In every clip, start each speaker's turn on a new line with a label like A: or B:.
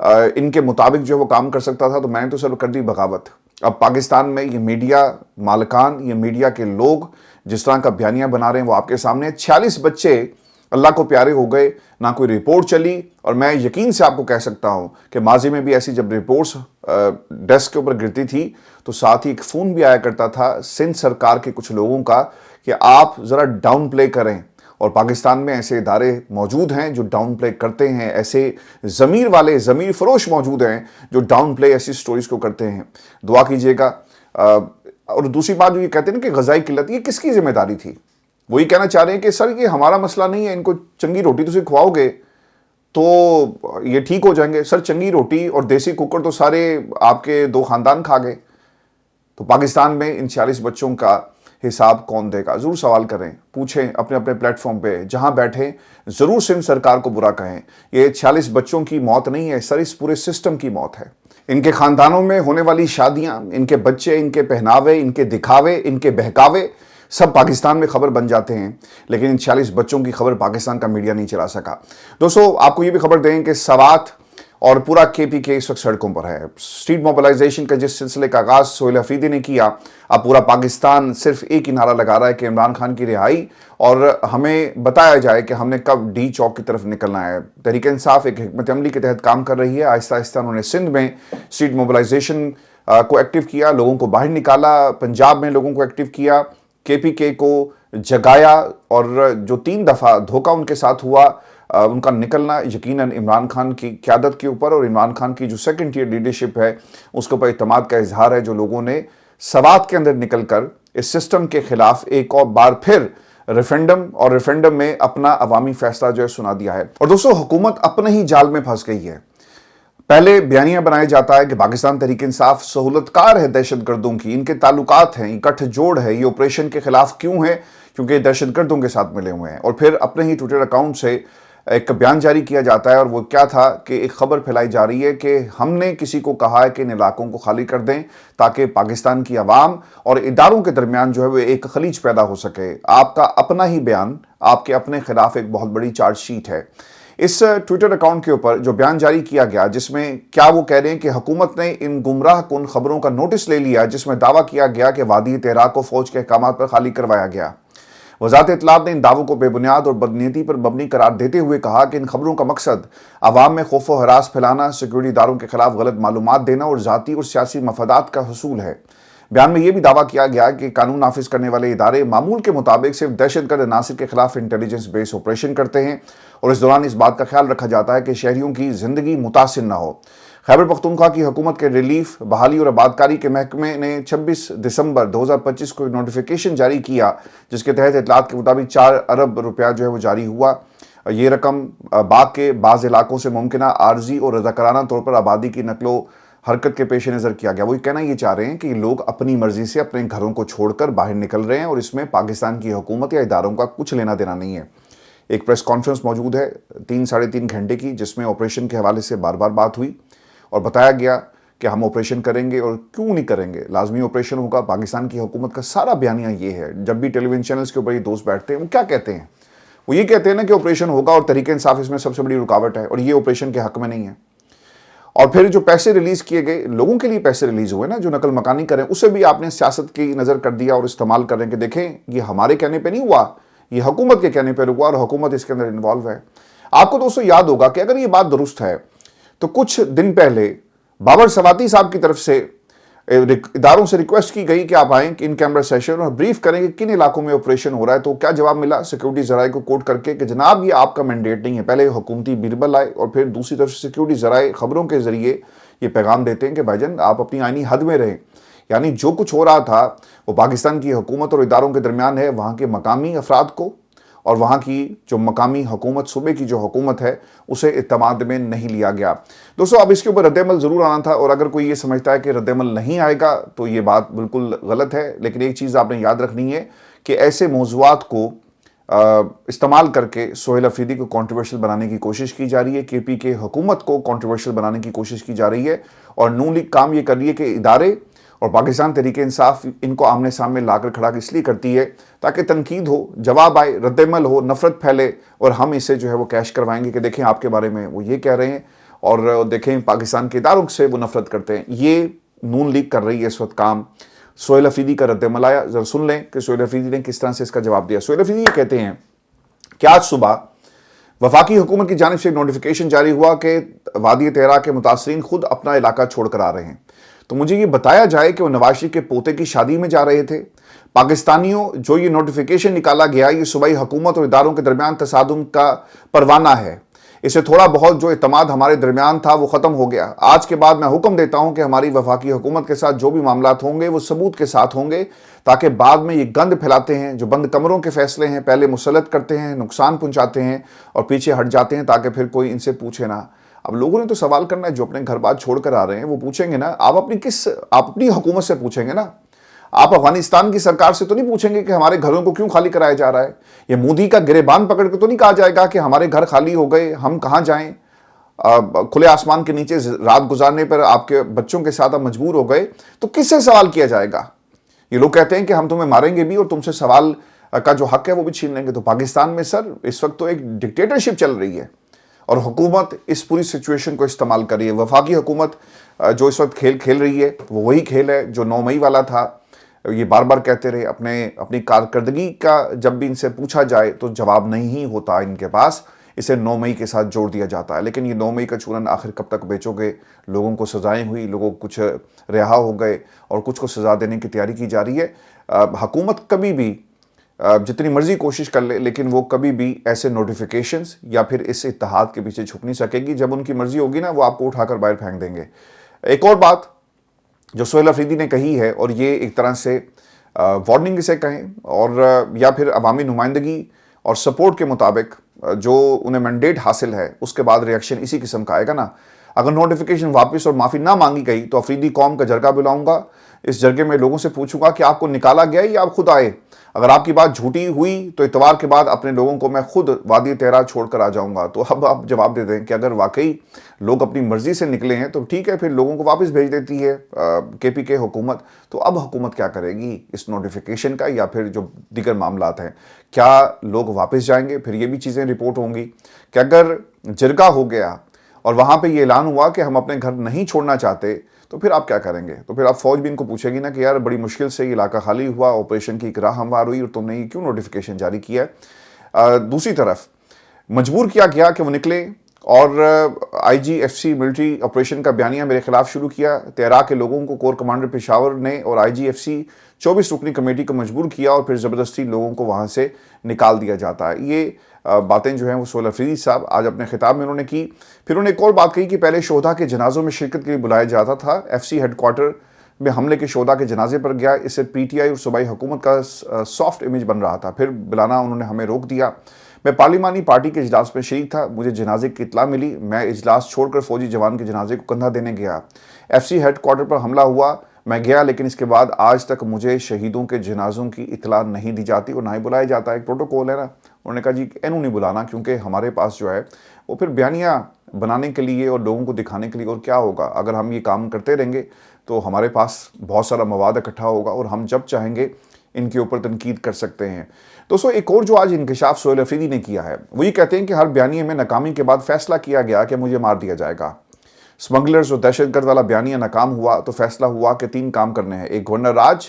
A: ان کے مطابق جو وہ کام کر سکتا تھا تو میں نے تو صرف کر دی بغاوت۔ اب پاکستان میں یہ میڈیا مالکان، یہ میڈیا کے لوگ جس طرح کا بیانیہ بنا رہے ہیں وہ آپ کے سامنے 46 بچے اللہ کو پیارے ہو گئے، نہ کوئی رپورٹ چلی، اور میں یقین سے آپ کو کہہ سکتا ہوں کہ ماضی میں بھی ایسی جب رپورٹس ڈیسک کے اوپر گرتی تھی تو ساتھ ہی ایک فون بھی آیا کرتا تھا سندھ سرکار کے کچھ لوگوں کا کہ آپ ذرا ڈاؤن پلے کریں، اور پاکستان میں ایسے ادارے موجود ہیں جو ڈاؤن پلے کرتے ہیں، ایسے ضمیر والے ضمیر فروش موجود ہیں جو ڈاؤن پلے ایسی سٹوریز کو کرتے ہیں۔ دعا کیجئے گا۔ اور دوسری بات جو یہ کہتے ہیں نا کہ غذائی قلت، یہ کس کی ذمہ داری تھی؟ وہ یہ کہنا چاہ رہے ہیں کہ سر یہ ہمارا مسئلہ نہیں ہے، ان کو چنگی روٹی تو کھواؤ گے تو یہ ٹھیک ہو جائیں گے۔ سر چنگی روٹی اور دیسی کوکر تو سارے آپ کے 2 خاندان کھا گئے، تو پاکستان میں ان 46 بچوں کا حساب کون دے گا؟ ضرور سوال کریں، پوچھیں اپنے اپنے پلیٹ فارم پہ جہاں بیٹھیں، ضرور سندھ سرکار کو برا کہیں۔ یہ 46 بچوں کی موت نہیں ہے سر، اس پورے سسٹم کی موت ہے۔ ان کے خاندانوں میں ہونے والی شادیاں، ان کے بچے، ان کے پہناوے، ان کے دکھاوے، ان کے بہکاوے سب پاکستان میں خبر بن جاتے ہیں، لیکن ان 46 بچوں کی خبر پاکستان کا میڈیا نہیں چلا سکا۔ دوستو آپ کو یہ بھی خبر دیں کہ سوات اور پورا کے پی کے اس وقت سڑکوں پر ہے۔ اسٹریٹ موبلائزیشن کا جس سلسلے کا آغاز سہیل افریدی نے کیا، اب پورا پاکستان صرف ایک ہی نعرہ لگا رہا ہے کہ عمران خان کی رہائی، اور ہمیں بتایا جائے کہ ہم نے کب ڈی چوک کی طرف نکلنا ہے۔ تحریک انصاف ایک حکمت عملی کے تحت کام کر رہی ہے، آہستہ آہستہ انہوں نے سندھ میں اسٹریٹ موبلائزیشن کو ایکٹیو کیا، لوگوں کو باہر نکالا، پنجاب میں لوگوں کو ایکٹیو کیا، کے پی کے کو جگایا، اور جو 3 دفعہ دھوکہ ان کے ساتھ ہوا ان کا نکلنا یقیناً عمران خان کی قیادت کے اوپر اور عمران خان کی جو سیکنڈ ٹیئر لیڈرشپ ہے اس کے اوپر اعتماد کا اظہار ہے، جو لوگوں نے سوات کے اندر نکل کر اس سسٹم کے خلاف ایک اور بار پھر ریفرنڈم میں اپنا عوامی فیصلہ جو ہے سنا دیا ہے۔ اور دوستو حکومت اپنے ہی جال میں پھنس گئی ہے۔ پہلے بیانیہ بنایا جاتا ہے کہ پاکستان تحریک انصاف سہولت کار ہے دہشت گردوں کی، ان کے تعلقات ہیں، یہ گٹھ جوڑ ہے، یہ آپریشن کے خلاف کیوں ہے؟ کیونکہ دہشت گردوں کے ساتھ ملے ہوئے ہیں۔ اور پھر اپنے ہی ٹویٹر اکاؤنٹ سے ایک بیان جاری کیا جاتا ہے، اور وہ کیا تھا کہ ایک خبر پھیلائی جا رہی ہے کہ ہم نے کسی کو کہا ہے کہ ان علاقوں کو خالی کر دیں تاکہ پاکستان کی عوام اور اداروں کے درمیان جو ہے وہ ایک خلیج پیدا ہو سکے۔ آپ کا اپنا ہی بیان آپ کے اپنے خلاف ایک بہت بڑی چارج شیٹ ہے۔ اس ٹویٹر اکاؤنٹ کے اوپر جو بیان جاری کیا گیا، جس میں کیا وہ کہہ رہے ہیں کہ حکومت نے ان گمراہ کن خبروں کا نوٹس لے لیا جس میں دعویٰ کیا گیا کہ وادی تہرا کو فوج کے احکامات پر خالی کروایا گیا۔ وزارت اطلاعات نے ان دعووں کو بے بنیاد اور بدنیتی پر مبنی قرار دیتے ہوئے کہا کہ ان خبروں کا مقصد عوام میں خوف و ہراس پھیلانا، سیکورٹی اداروں کے خلاف غلط معلومات دینا اور ذاتی اور سیاسی مفادات کا حصول ہے۔ بیان میں یہ بھی دعویٰ کیا گیا کہ قانون نافذ کرنے والے ادارے معمول کے مطابق صرف دہشت گرد عناصر کے خلاف انٹیلیجنس بیس آپریشن کرتے ہیں، اور اس دوران اس بات کا خیال رکھا جاتا ہے کہ شہریوں کی زندگی متاثر نہ ہو۔ خیبر پختونخوا کی حکومت کے ریلیف، بحالی اور آبادکاری کے محکمے نے 26 دسمبر 2025 کو نوٹیفیکیشن جاری کیا، جس کے تحت اطلاعات کے مطابق 4 ارب روپیہ جو ہے وہ جاری ہوا۔ یہ رقم باغ کے بعض علاقوں سے ممکنہ عارضی اور رضاکارانہ طور پر آبادی کی نقل و حرکت کے پیش نظر کیا گیا۔ وہ کہنا یہ چاہ رہے ہیں کہ یہ لوگ اپنی مرضی سے اپنے گھروں کو چھوڑ کر باہر نکل رہے ہیں، اور اس میں پاکستان کی حکومت یا اداروں کا کچھ لینا دینا نہیں ہے۔ ایک پریس کانفرنس موجود ہے 3-3.5 گھنٹے کی، جس میں آپریشن کے حوالے سے بار بار بات ہوئی اور بتایا گیا کہ ہم آپریشن کریں گے اور کیوں نہیں کریں گے، لازمی آپریشن ہوگا۔ پاکستان کی حکومت کا سارا بیانیہ یہ ہے۔ جب بھی ٹیلی ویژن چینلز کے اوپر یہ دوست بیٹھتے ہیں وہ کیا کہتے ہیں؟ وہ یہ کہتے ہیں نا کہ آپریشن ہوگا اور تحریک انصاف اس میں سب سے بڑی رکاوٹ ہے اور یہ آپریشن کے حق میں نہیں ہے۔ اور پھر جو پیسے ریلیز کیے گئے، لوگوں کے لیے پیسے ریلیز ہوئے نا جو نقل مکانی کریں، اسے بھی آپ نے سیاست کی نظر کر دیا اور استعمال کر رہے ہیں کہ دیکھیں یہ ہمارے کہنے پہ نہیں ہوا، یہ حکومت کے کہنے پہ ہوا اور حکومت اس کے اندر انوالو ہے۔ آپ کو دوستو یاد ہوگا کہ اگر یہ بات درست ہے تو کچھ دن پہلے بابر سواتی صاحب کی طرف سے اداروں سے ریکویسٹ کی گئی کہ آپ آئیں ان کیمرہ سیشن اور بریف کریں کہ کن علاقوں میں آپریشن ہو رہا ہے، تو کیا جواب ملا سیکورٹی ذرائع کو کوٹ کر کے کہ جناب یہ آپ کا مینڈیٹ نہیں ہے۔ پہلے حکومتی بیربل آئے اور پھر دوسری طرف سیکورٹی ذرائع خبروں کے ذریعے یہ پیغام دیتے ہیں کہ بھائی جان آپ اپنی آئینی حد میں رہیں، یعنی جو کچھ ہو رہا تھا وہ پاکستان کی حکومت اور اداروں کے درمیان ہے، وہاں کے مقامی افراد کو اور وہاں کی جو مقامی حکومت، صوبے کی جو حکومت ہے اسے اعتماد میں نہیں لیا گیا۔ دوستو اب اس کے اوپر رد عمل ضرور آنا تھا، اور اگر کوئی یہ سمجھتا ہے کہ رد عمل نہیں آئے گا تو یہ بات بالکل غلط ہے۔ لیکن ایک چیز آپ نے یاد رکھنی ہے کہ ایسے موضوعات کو استعمال کر کے سہیل افریدی کو کنٹروورشل بنانے کی کوشش کی جا رہی ہے، کے پی کے حکومت کو کنٹروورشل بنانے کی کوشش کی جا رہی ہے، اور نون لیگ کام یہ کر رہی ہے کہ ادارے اور پاکستان تحریک انصاف ان کو آمنے سامنے لا کر کھڑا اس لیے کرتی ہے تاکہ تنقید ہو، جواب آئے، رد عمل ہو، نفرت پھیلے، اور ہم اسے جو ہے وہ کیش کروائیں گے کہ دیکھیں آپ کے بارے میں وہ یہ کہہ رہے ہیں اور دیکھیں پاکستان کے اداروں سے وہ نفرت کرتے ہیں. یہ نون لیگ کر رہی ہے اس وقت کام. سہیل افریدی کا رد عمل آیا, ذرا سن لیں کہ سہیل افریدی نے کس طرح سے اس کا جواب دیا. سہیل افریدی یہ کہتے ہیں کہ آج صبح وفاقی حکومت کی جانب سے نوٹیفیکیشن جاری ہوا کہ وادی تہرا کے متاثرین خود اپنا علاقہ چھوڑ کر آ رہے ہیں. تو مجھے یہ بتایا جائے کہ وہ نواز شریف کے پوتے کی شادی میں جا رہے تھے. پاکستانیوں, جو یہ نوٹیفیکیشن نکالا گیا یہ صوبائی حکومت اور اداروں کے درمیان تصادم کا پروانہ ہے. اس سے تھوڑا بہت جو اعتماد ہمارے درمیان تھا وہ ختم ہو گیا. آج کے بعد میں حکم دیتا ہوں کہ ہماری وفاقی حکومت کے ساتھ جو بھی معاملات ہوں گے وہ ثبوت کے ساتھ ہوں گے, تاکہ بعد میں یہ گند پھیلاتے ہیں جو بند کمروں کے فیصلے ہیں, پہلے مسلط کرتے ہیں, نقصان پہنچاتے ہیں اور پیچھے ہٹ جاتے ہیں تاکہ پھر کوئی ان سے پوچھے نہ. اب لوگوں نے تو سوال کرنا ہے, جو اپنے گھر بار چھوڑ کر آ رہے ہیں وہ پوچھیں گے نا. آپ اپنی حکومت سے پوچھیں گے نا. آپ افغانستان کی سرکار سے تو نہیں پوچھیں گے کہ ہمارے گھروں کو کیوں خالی کرایا جا رہا ہے. یہ مودی کا گریبان پکڑ کے تو نہیں کہا جائے گا کہ ہمارے گھر خالی ہو گئے, ہم کہاں جائیں. کھلے آسمان کے نیچے رات گزارنے پر آپ کے بچوں کے ساتھ آپ مجبور ہو گئے, تو کس سے سوال کیا جائے گا. یہ لوگ کہتے ہیں کہ ہم تمہیں ماریں گے بھی اور تم سے سوال کا جو حق ہے وہ بھی چھین لیں گے. تو پاکستان میں سر اس وقت تو ایک ڈکٹیٹرشپ چل رہی ہے اور حکومت اس پوری سچویشن کو استعمال کر رہی ہے. وفاقی حکومت جو اس وقت کھیل کھیل رہی ہے وہ وہی کھیل ہے جو 9 مئی والا تھا. یہ بار بار کہتے رہے, اپنی کارکردگی کا جب بھی ان سے پوچھا جائے تو جواب نہیں ہوتا ان کے پاس. اسے 9 مئی کے ساتھ جوڑ دیا جاتا ہے. لیکن یہ 9 مئی کا چولن آخر کب تک بیچو گے. لوگوں کو سزائیں ہوئی, لوگوں کچھ رہا ہو گئے اور کچھ کو سزا دینے کی تیاری کی جا رہی ہے. حکومت کبھی بھی جتنی مرضی کوشش کر لے لیکن وہ کبھی بھی ایسے نوٹیفیکیشنز یا پھر اس اتحاد کے پیچھے چھپ نہیں سکے گی. جب ان کی مرضی ہوگی نا وہ آپ کو اٹھا کر باہر پھینک دیں گے. ایک اور بات جو سہیل افریدی نے کہی ہے, اور یہ ایک طرح سے وارننگ اسے کہیں اور یا پھر عوامی نمائندگی اور سپورٹ کے مطابق جو انہیں مینڈیٹ حاصل ہے اس کے بعد ریاکشن اسی قسم کا آئے گا نا. اگر نوٹیفیکیشن واپس اور معافی نہ مانگی گئی تو افریدی قوم کا جرگہ بلاؤں گا. اس جرگے میں لوگوں سے پوچھوں گا کہ آپ کو نکالا گیا یا آپ خود آئے. اگر آپ کی بات جھوٹی ہوئی تو اتوار کے بعد اپنے لوگوں کو میں خود وادی تہرا چھوڑ کر آ جاؤں گا. تو اب آپ جواب دے دیں کہ اگر واقعی لوگ اپنی مرضی سے نکلے ہیں تو ٹھیک ہے, پھر لوگوں کو واپس بھیج دیتی ہے KPK حکومت. تو اب حکومت کیا کرے گی اس نوٹیفیکیشن کا یا پھر جو دیگر معاملات ہیں, کیا لوگ واپس جائیں گے؟ پھر یہ بھی چیزیں رپورٹ ہوں گی کہ اگر جرگہ ہو گیا اور وہاں پہ یہ اعلان ہوا کہ ہم اپنے گھر نہیں چھوڑنا چاہتے تو پھر آپ کیا کریں گے؟ تو پھر آپ فوج بھی ان کو پوچھے گی نا کہ یار بڑی مشکل سے یہ علاقہ خالی ہوا, آپریشن کی ایک راہ ہموار ہوئی اور تم نے یہ کیوں نوٹیفیکیشن جاری کیا ہے. دوسری طرف مجبور کیا گیا کہ وہ نکلے اور IGFC ملٹری آپریشن کا بیانیہ میرے خلاف شروع کیا. تہرا کے لوگوں کو کور کمانڈر پشاور نے اور IGFC 24 رکنی کمیٹی کو مجبور کیا اور پھر زبردستی لوگوں کو وہاں سے نکال دیا جاتا ہے. یہ باتیں جو ہیں وہ سہیل افریدی صاحب آج اپنے خطاب میں انہوں نے کی. پھر انہوں نے ایک اور بات کہی کہ پہلے شہداء کے جنازوں میں شرکت کے لیے بلایا جاتا تھا. FC ہیڈ کوارٹر میں حملے کے شہداء کے جنازے پر گیا. اس سے PTI اور صوبائی حکومت کا سافٹ امیج بن رہا تھا. پھر بلانا انہوں نے ہمیں روک دیا. میں پارلیمانی پارٹی کے اجلاس میں شریک تھا, مجھے جنازے کی اطلاع ملی, میں اجلاس چھوڑ کر فوجی جوان کے جنازے کو کندھا دینے گیا. FC ہیڈ کوارٹر پر حملہ ہوا, میں گیا, لیکن اس کے بعد آج تک مجھے شہیدوں کے جنازوں کی اطلاع نہیں دی جاتی اور نہ ہی بلایا جاتا ہے. ایک پروٹوکول ہے نا. انہوں نے کہا جی اینوں نہیں بلانا کیونکہ ہمارے پاس جو ہے وہ پھر بیانیہ بنانے کے لیے اور لوگوں کو دکھانے کے لیے, اور کیا ہوگا اگر ہم یہ کام کرتے رہیں گے تو ہمارے پاس بہت سارا مواد اکٹھا ہوگا اور ہم جب چاہیں گے ان کے اوپر تنقید کر سکتے ہیں. دوستو ایک اور جو آج انکشاف سہیل افریدی نے کیا ہے وہ یہ کہتے ہیں کہ ہر بیانیے میں ناکامی کے بعد فیصلہ کیا گیا کہ مجھے مار دیا جائے گا. سمگلرز اور دہشت گرد والا بیانیہ ناکام ہوا تو فیصلہ ہوا کہ 3 کام کرنے ہیں. ایک گورنر راج,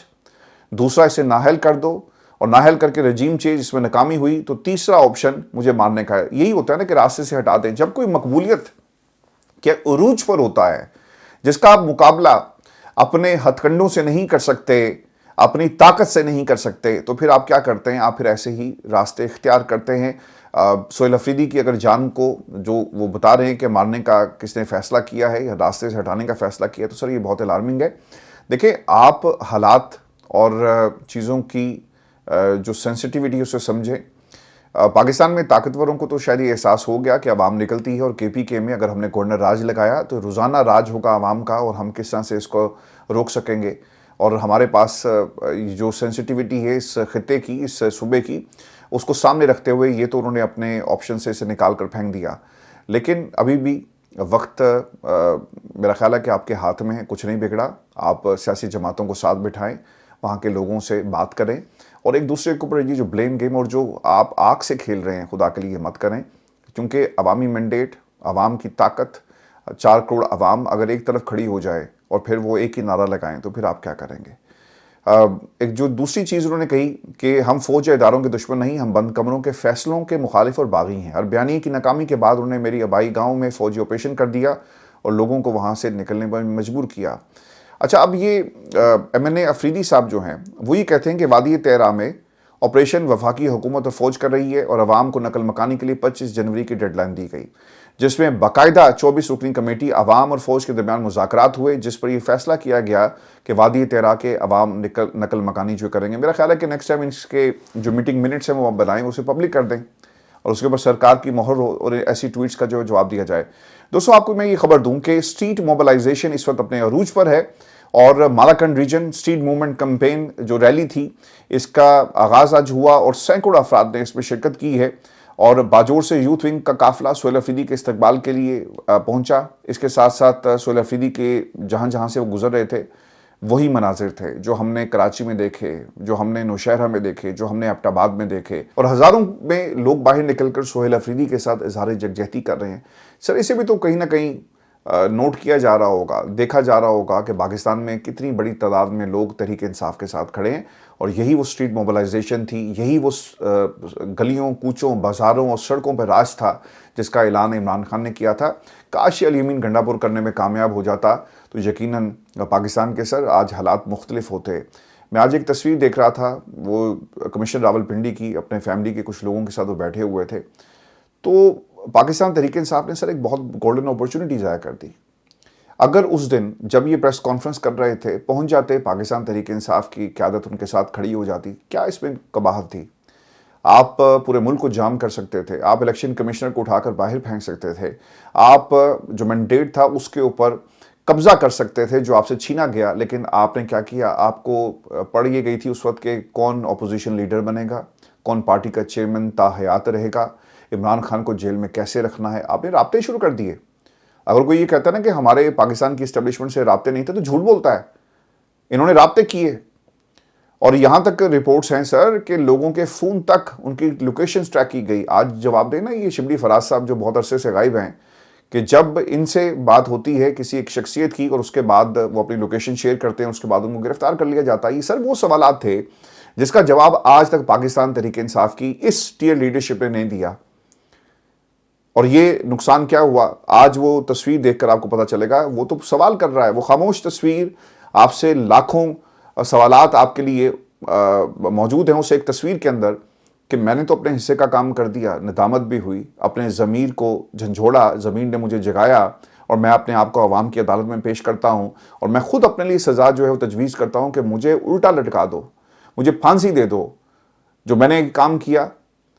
A: دوسرا اسے نااہل کر دو, اور نااہل کر کے رجیم چینج اس میں ناکامی ہوئی تو تیسرا آپشن مجھے مارنے کا ہے. یہی ہوتا ہے نا کہ راستے سے ہٹا دیں. جب کوئی مقبولیت کے عروج پر ہوتا ہے جس کا آپ مقابلہ اپنے ہتھ کنڈوں سے نہیں کر سکتے, اپنی طاقت سے نہیں کر سکتے, تو پھر آپ کیا کرتے ہیں؟ آپ پھر ایسے ہی راستے اختیار کرتے ہیں. سہیل افریدی کی اگر جان کو جو وہ بتا رہے ہیں کہ مارنے کا کس نے فیصلہ کیا ہے یا راستے سے ہٹانے کا فیصلہ کیا ہے, تو سر یہ بہت الارمنگ ہے. دیکھیں آپ حالات اور چیزوں کی جو سینسٹیوٹی ہے اسے سمجھیں. پاکستان میں طاقتوروں کو تو شاید یہ احساس ہو گیا کہ عوام نکلتی ہے اور KPK میں اگر ہم نے گورنر راج لگایا تو روزانہ راج ہوگا عوام کا اور ہم کس طرح سے اس کو روک سکیں گے. اور ہمارے پاس جو سینسٹیوٹی ہے اس خطے کی, اس صوبے کی, اس کو سامنے رکھتے ہوئے یہ تو انہوں نے اپنے آپشن سے اسے نکال کر پھینک دیا. لیکن ابھی بھی وقت میرا خیال ہے کہ آپ کے ہاتھ میں ہے, کچھ نہیں بگڑا. آپ سیاسی جماعتوں کو ساتھ بٹھائیں, وہاں کے لوگوں سے بات کریں اور ایک دوسرے کے اوپر یہ جو بلیم گیم اور جو آپ آگ سے کھیل رہے ہیں خدا کے لیے مت کریں, کیونکہ عوامی مینڈیٹ, عوام کی طاقت, 4 کروڑ عوام اگر ایک طرف کھڑی ہو جائے اور پھر وہ ایک ہی نعرہ لگائیں تو پھر آپ کیا کریں گے؟ ایک جو دوسری چیز انہوں نے کہی کہ ہم فوج یا اداروں کے دشمن نہیں، ہم بند کمروں کے فیصلوں کے مخالف اور باغی ہیں. اور بیانیے کی ناکامی کے بعد انہوں نے میری آبائی گاؤں میں فوجی آپریشن کر دیا اور لوگوں کو وہاں سے نکلنے پر مجبور کیا. اچھا، اب یہ ایم این اے افریدی صاحب جو ہیں وہ یہ کہتے ہیں کہ وادی تیرا میں آپریشن وفاقی حکومت اور فوج کر رہی ہے اور عوام کو نقل مکانی کے لیے 25 جنوری کی ڈیڈ لائن دی گئی، جس میں باقاعدہ 24 رکنی کمیٹی عوام اور فوج کے درمیان مذاکرات ہوئے، جس پر یہ فیصلہ کیا گیا کہ وادی تیرا کے عوام نقل مکانی جو کریں گے. میرا خیال ہے کہ نیکسٹ ٹائم اس کے جو میٹنگ منٹس ہیں وہ آپ بنائیں، اسے پبلک کر دیں اور اس کے اوپر سرکار کی مہر ہو اور ایسی ٹویٹس کا جو جواب دیا جائے. دوستوں، آپ کو میں یہ خبر دوں کہ اسٹریٹ موبلائزیشن اس وقت اپنے عروج پر ہے اور Malakand region street movement campaign جو ریلی تھی اس کا آغاز آج ہوا اور سینکڑوں افراد نے اس میں شرکت کی ہے. اور باجوڑ سے یوتھ ونگ کا قافلہ سہیل افریدی کے استقبال کے لیے پہنچا. اس کے ساتھ ساتھ سہیل افریدی کے جہاں جہاں سے وہ گزر رہے تھے وہی مناظر تھے جو ہم نے کراچی میں دیکھے، جو ہم نے نوشہرہ میں دیکھے، جو ہم نے ایبٹ آباد میں دیکھے، اور ہزاروں میں لوگ باہر نکل کر سہیل افریدی کے ساتھ اظہار یکجہتی کر رہے ہیں. سر، اسے بھی تو کہیں نہ کہیں نوٹ کیا جا رہا ہوگا، دیکھا جا رہا ہوگا کہ پاکستان میں کتنی بڑی تعداد میں لوگ تحریک انصاف کے ساتھ کھڑے ہیں اور یہی وہ اسٹریٹ موبلائزیشن تھی، یہی وہ گلیوں، کوچوں، بازاروں اور سڑکوں پر راج تھا جس کا اعلان عمران خان نے کیا تھا. کاش یہ الیمین گنڈا پور کرنے میں کامیاب ہو جاتا تو یقیناً پاکستان کے سر آج حالات مختلف ہوتے. میں آج ایک تصویر دیکھ رہا تھا، وہ کمشنر راولپنڈی کی اپنے فیملی کے کچھ لوگوں کے ساتھ وہ بیٹھے ہوئے تھے. تو پاکستان تحریک انصاف نے سر ایک بہت گولڈن اپرچونٹی ضائع کر دی. اگر اس دن جب یہ پریس کانفرنس کر رہے تھے پہنچ جاتے، پاکستان تحریک انصاف کی قیادت ان کے ساتھ کھڑی ہو جاتی، کیا اس میں قباحت تھی؟ آپ پورے ملک کو جام کر سکتے تھے، آپ الیکشن کمشنر کو اٹھا کر باہر پھینک سکتے تھے، آپ جو مینڈیٹ تھا اس کے اوپر قبضہ کر سکتے تھے جو آپ سے چھینا گیا. لیکن آپ نے کیا کیا؟ آپ کو پڑھ یہ گئی تھی اس وقت کہ کون اپوزیشن لیڈر بنے گا، کون پارٹی کا چیئرمین تا حیات رہے گا، عمران خان کو جیل میں کیسے رکھنا ہے. آپ نے رابطے شروع کر دیے. اگر کوئی یہ کہتا ہے نا کہ ہمارے پاکستان کی اسٹیبلشمنٹ سے رابطے نہیں تھے تو جھوٹ بولتا ہے. انہوں نے رابطے کیے اور یہاں تک رپورٹس ہیں سر کہ لوگوں کے فون تک ان کی لوکیشنز ٹریک کی گئی. آج جواب دیں نا یہ شبلی فراز صاحب جو بہت عرصے سے غائب ہیں، کہ جب ان سے بات ہوتی ہے کسی ایک شخصیت کی اور اس کے بعد وہ اپنی لوکیشن شیئر کرتے ہیں، اس کے بعد ان کو گرفتار کر لیا جاتا ہے. یہ سر وہ سوالات تھے جس کا جواب آج تک پاکستان تحریک انصاف کی اس ٹیئر لیڈرشپ نے نہیں دیا. اور یہ نقصان کیا ہوا آج وہ تصویر دیکھ کر آپ کو پتہ چلے گا. وہ تو سوال کر رہا ہے، وہ خاموش تصویر آپ سے لاکھوں سوالات آپ کے لیے موجود ہیں اس ایک تصویر کے اندر کہ میں نے تو اپنے حصے کا کام کر دیا، ندامت بھی ہوئی، اپنے ضمیر کو جھنجھوڑا، ضمیر نے مجھے جگایا اور میں اپنے آپ کو عوام کی عدالت میں پیش کرتا ہوں اور میں خود اپنے لیے سزا جو ہے وہ تجویز کرتا ہوں کہ مجھے الٹا لٹکا دو، مجھے پھانسی دے دو جو میں نے کام کیا.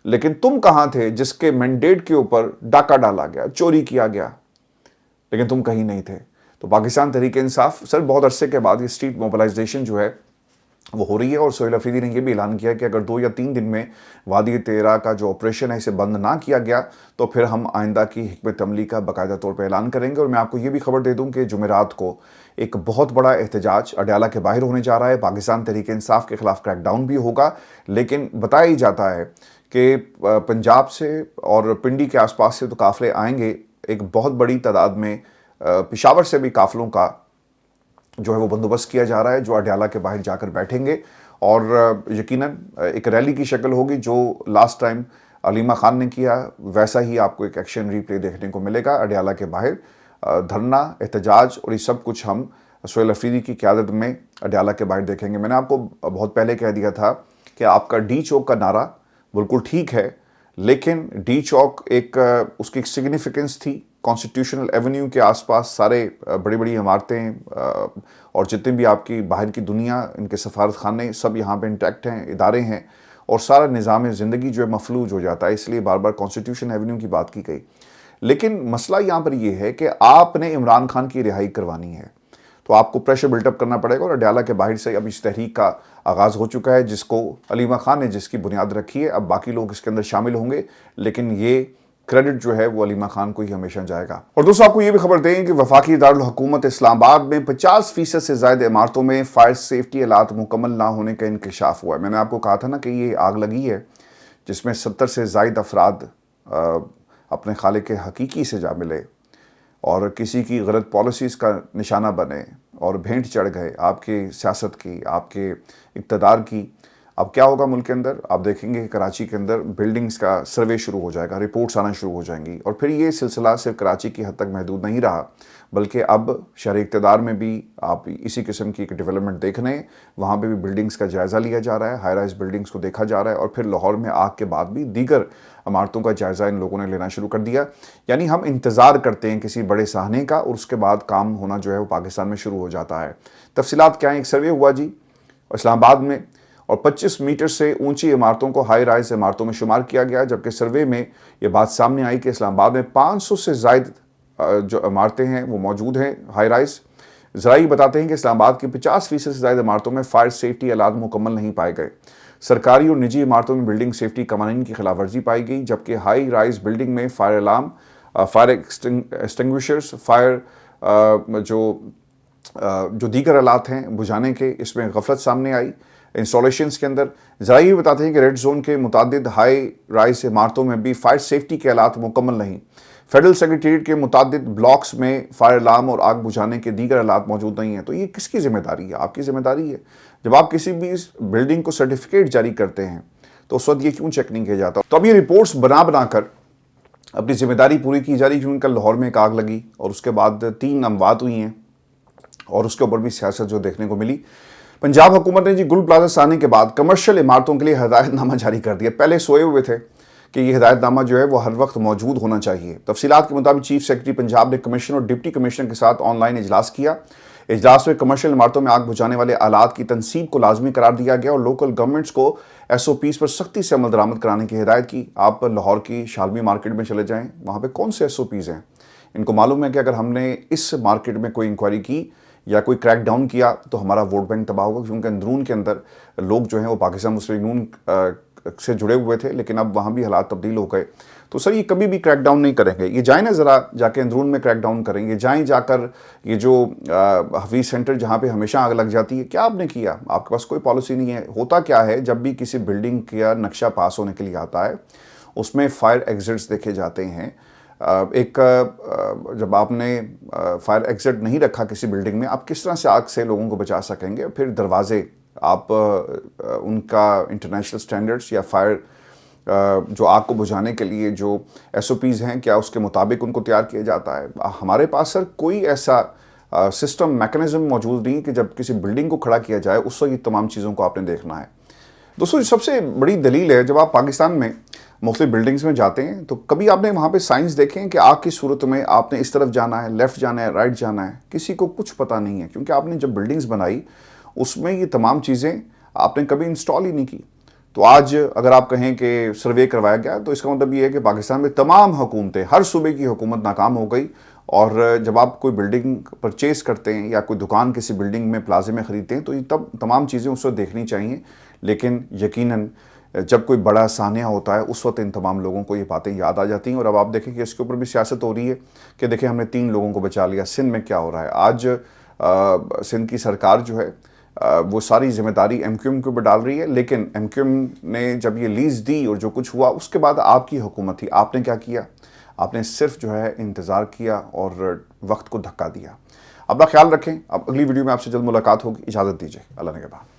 A: لیکن تم کہاں تھے جس کے مینڈیٹ کے اوپر ڈاکہ ڈالا گیا، چوری کیا گیا، لیکن تم کہیں نہیں تھے. تو پاکستان تحریک انصاف سر بہت عرصے کے بعد یہ اسٹریٹ موبلائزیشن جو ہے وہ ہو رہی ہے اور سہیل افریدی نے یہ بھی اعلان کیا کہ اگر 2 یا 3 دن میں وادی تیرا کا جو آپریشن ہے اسے بند نہ کیا گیا تو پھر ہم آئندہ کی حکمت عملی کا باقاعدہ طور پہ اعلان کریں گے. اور میں آپ کو یہ بھی خبر دے دوں کہ جمعرات کو ایک بہت بڑا احتجاج اڈیالہ کے باہر ہونے جا رہا ہے. پاکستان تحریک انصاف کے خلاف کریک ڈاؤن بھی ہوگا، لیکن بتایا ہی جاتا ہے کہ پنجاب سے اور پنڈی کے آس پاس سے تو قافلے آئیں گے. ایک بہت بڑی تعداد میں پشاور سے بھی قافلوں کا جو ہے وہ بندوبست کیا جا رہا ہے جو اڈیالہ کے باہر جا کر بیٹھیں گے اور یقیناً ایک ریلی کی شکل ہوگی جو لاسٹ ٹائم علیمہ خان نے کیا ویسا ہی آپ کو ایک ایکشن ریپلے دیکھنے کو ملے گا. اڈیالہ کے باہر دھرنا، احتجاج اور یہ سب کچھ ہم سہیل افریدی کی قیادت میں اڈیالہ کے باہر دیکھیں گے. میں نے آپ کو بہت پہلے کہہ دیا تھا کہ آپ کا ڈی چوک کا نعرہ بالکل ٹھیک ہے، لیکن ڈی چوک ایک اس کی ایک سگنیفیکنس تھی. کانسٹیٹیوشنل ایونیو کے آس پاس سارے بڑی بڑی عمارتیں اور جتنے بھی آپ کی باہر کی دنیا، ان کے سفارت خانے سب یہاں پہ انٹیکٹ ہیں، ادارے ہیں اور سارا نظام زندگی جو ہے مفلوج ہو جاتا ہے. اس لیے بار بار کانسٹیٹیوشن ایونیو کی بات کی گئی. لیکن مسئلہ یہاں پر یہ ہے کہ آپ نے عمران خان کی رہائی کروانی ہے تو آپ کو پریشر بلٹ اپ کرنا پڑے گا. اور اڈیالہ کے باہر سے اب اس تحریک کا آغاز ہو چکا ہے جس کو علیمہ خان نے جس کی بنیاد رکھی ہے. اب باقی لوگ اس کے اندر شامل ہوں گے لیکن یہ کریڈٹ جو ہے وہ علیمہ خان کو ہی ہمیشہ جائے گا. اور دوستوں آپ کو یہ بھی خبر دیں کہ وفاقی دارالحکومت اسلام آباد میں 50% سے زائد عمارتوں میں فائر سیفٹی آلات مکمل نہ ہونے کا انکشاف ہوا ہے. میں نے آپ کو کہا تھا نا کہ یہ آگ لگی ہے جس میں 70 سے زائد افراد اپنے خالق حقیقی سے جا ملے اور کسی کی غلط پالیسیز کا نشانہ بنے اور بھینٹ چڑھ گئے آپ کے سیاست کی، آپ کے اقتدار کی، اب کیا ہوگا ملک کے اندر؟ آپ دیکھیں گے کہ کراچی کے اندر بلڈنگز کا سروے شروع ہو جائے گا، رپورٹس آنا شروع ہو جائیں گی، اور پھر یہ سلسلہ صرف کراچی کی حد تک محدود نہیں رہا، بلکہ اب شہر اقتدار میں بھی آپ اسی قسم کی ایک ڈیولپمنٹ دیکھ رہے ہیں۔ وہاں پہ بھی بلڈنگز کا جائزہ لیا جا رہا ہے، ہائی رائز بلڈنگز کو دیکھا جا رہا ہے، اور پھر لاہور میں آگ کے بعد بھی دیگر عمارتوں کا جائزہ ان لوگوں نے لینا شروع کر دیا۔ یعنی ہم انتظار کرتے ہیں کسی بڑے سہانے کا، اور اس کے بعد کام ہونا جو ہے وہ پاکستان میں شروع ہو جاتا ہے۔ تفصیلات کیا ہیں؟ ایک سروے ہوا جی اسلام آباد میں، اور 25 میٹر سے اونچی عمارتوں کو ہائی رائز عمارتوں میں شمار کیا گیا، جبکہ سروے میں یہ بات سامنے آئی کہ اسلام آباد میں 500 سے زائد جو عمارتیں ہیں وہ موجود ہیں ہائی رائز۔ ذرائع بتاتے ہیں کہ اسلام آباد کی 50% سے زائد عمارتوں میں فائر سیفٹی آلات مکمل نہیں پائے گئے۔ سرکاری اور نجی عمارتوں میں بلڈنگ سیفٹی قوانین کی خلاف ورزی پائی گئی، جبکہ ہائی رائز بلڈنگ میں فائر الارم، فائر ایکسٹنگوشرز، فائر جو دیگر آلات ہیں بجھانے کے، اس میں غفلت سامنے آئی۔ انسٹالیشنز کے اندر ذرائع بتاتے ہیں کہ ریڈ زون کے متعدد ہائی رائز عمارتوں میں بھی فائر سیفٹی کے آلات مکمل نہیں۔ فیڈرل سیکریٹریٹ کے متعدد بلاکس میں فائر الارم اور آگ بجھانے کے دیگر آلات موجود نہیں ہیں۔ تو یہ کس کی ذمہ داری ہے؟ آپ کی ذمہ داری ہے۔ جب آپ کسی بھی بلڈنگ کو سرٹیفکیٹ جاری کرتے ہیں تو اس وقت یہ کیوں چیک نہیں کیا جاتا؟ تو اب یہ رپورٹس بنا کر اپنی ذمہ داری پوری کی جا رہی، کیونکہ کل لاہور میں ایک آگ لگی اور اس کے بعد 3 اموات ہوئی ہیں، اور اس کے اوپر بھی سیاست جو دیکھنے کو ملی۔ پنجاب حکومت نے جی گل پلازہ سانے کے بعد کمرشل عمارتوں کے لیے ہدایت نامہ جاری کر دیا۔ پہلے سوئے ہوئے تھے کہ یہ ہدایت نامہ جو ہے وہ ہر وقت موجود ہونا چاہیے۔ تفصیلات کے مطابق چیف سیکرٹری پنجاب نے کمشنر اور ڈپٹی کمشنر کے ساتھ آن لائن اجلاس کیا۔ اجلاس میں کمرشل عمارتوں میں آگ بجھانے والے آلات کی تنصیب کو لازمی قرار دیا گیا، اور لوکل گورنمنٹس کو SOPs پر سختی سے عمل درآمد کرانے کی ہدایت کی۔ آپ لاہور کی شالمی مارکیٹ میں چلے جائیں، وہاں پہ کون سے SOPs ہیں؟ ان کو معلوم ہے کہ اگر ہم نے اس مارکیٹ میں کوئی انکوائری کی یا کوئی کریک ڈاؤن کیا تو ہمارا ووٹ بینک تباہ ہوگا، کیونکہ اندرون کے اندر لوگ جو ہیں وہ پاکستان مسلم یونین سے جڑے ہوئے تھے، لیکن اب وہاں بھی حالات تبدیل ہو گئے۔ تو سر یہ کبھی بھی کریک ڈاؤن نہیں کریں گے، یہ جائیں نا ذرا جا کے اندرون میں کریک ڈاؤن کریں گے، جائیں جا کر یہ جو حفیظ سینٹر جہاں پہ ہمیشہ آگ لگ جاتی ہے، کیا آپ نے کیا؟ آپ کے پاس کوئی پالیسی نہیں ہے۔ ہوتا کیا ہے جب بھی کسی بلڈنگ کا نقشہ پاس ہونے کے لیے آتا ہے، اس میں فائر ایگزٹس دیکھے جاتے ہیں۔ جب آپ نے فائر ایگزٹ نہیں رکھا کسی بلڈنگ میں، آپ کس طرح سے آگ سے لوگوں کو بچا سکیں گے؟ پھر دروازے آپ ان کا انٹرنیشنل سٹینڈرڈز یا فائر جو آگ کو بجھانے کے لیے جو SOPs ہیں، کیا اس کے مطابق ان کو تیار کیا جاتا ہے؟ ہمارے پاس سر کوئی ایسا سسٹم میکنزم موجود نہیں کہ جب کسی بلڈنگ کو کھڑا کیا جائے اس وقت تمام چیزوں کو آپ نے دیکھنا ہے۔ دوستو سب سے بڑی دلیل ہے، جب آپ پاکستان میں مختلف بلڈنگز میں جاتے ہیں تو کبھی آپ نے وہاں پہ سائنس دیکھے ہیں کہ آگ کی صورت میں آپ نے اس طرف جانا ہے، لیفٹ جانا ہے، رائٹ جانا ہے؟ کسی کو کچھ پتہ نہیں ہے، کیونکہ آپ نے جب بلڈنگز بنائی اس میں یہ تمام چیزیں آپ نے کبھی انسٹال ہی نہیں کی۔ تو آج اگر آپ کہیں کہ سروے کروایا گیا تو اس کا مطلب یہ ہے کہ پاکستان میں تمام حکومتیں، ہر صوبے کی حکومت ناکام ہو گئی، اور جب آپ کوئی بلڈنگ پرچیز کرتے ہیں یا کوئی دکان کسی بلڈنگ میں پلازے میں خریدتے ہیں تو یہ تب تمام چیزیں اس وقت دیکھنی چاہیے، لیکن یقیناً جب کوئی بڑا سانحہ ہوتا ہے اس وقت ان تمام لوگوں کو یہ باتیں یاد آ جاتی ہیں۔ اور اب آپ دیکھیں کہ اس کے اوپر بھی سیاست ہو رہی ہے کہ دیکھیں ہم نے 3 لوگوں کو بچا لیا۔ سندھ میں کیا ہو رہا ہے آج؟ سندھ کی سرکار جو ہے وہ ساری ذمہ داری MQM کے اوپر ڈال رہی ہے، لیکن MQM نے جب یہ لیز دی اور جو کچھ ہوا اس کے بعد آپ کی حکومت تھی، آپ نے کیا کیا؟ آپ نے صرف جو ہے انتظار کیا اور وقت کو دھکا دیا۔ اپنا خیال رکھیں، اب اگلی ویڈیو میں آپ سے جلد ملاقات ہوگی، اجازت دیجیے، اللہ نگہبان۔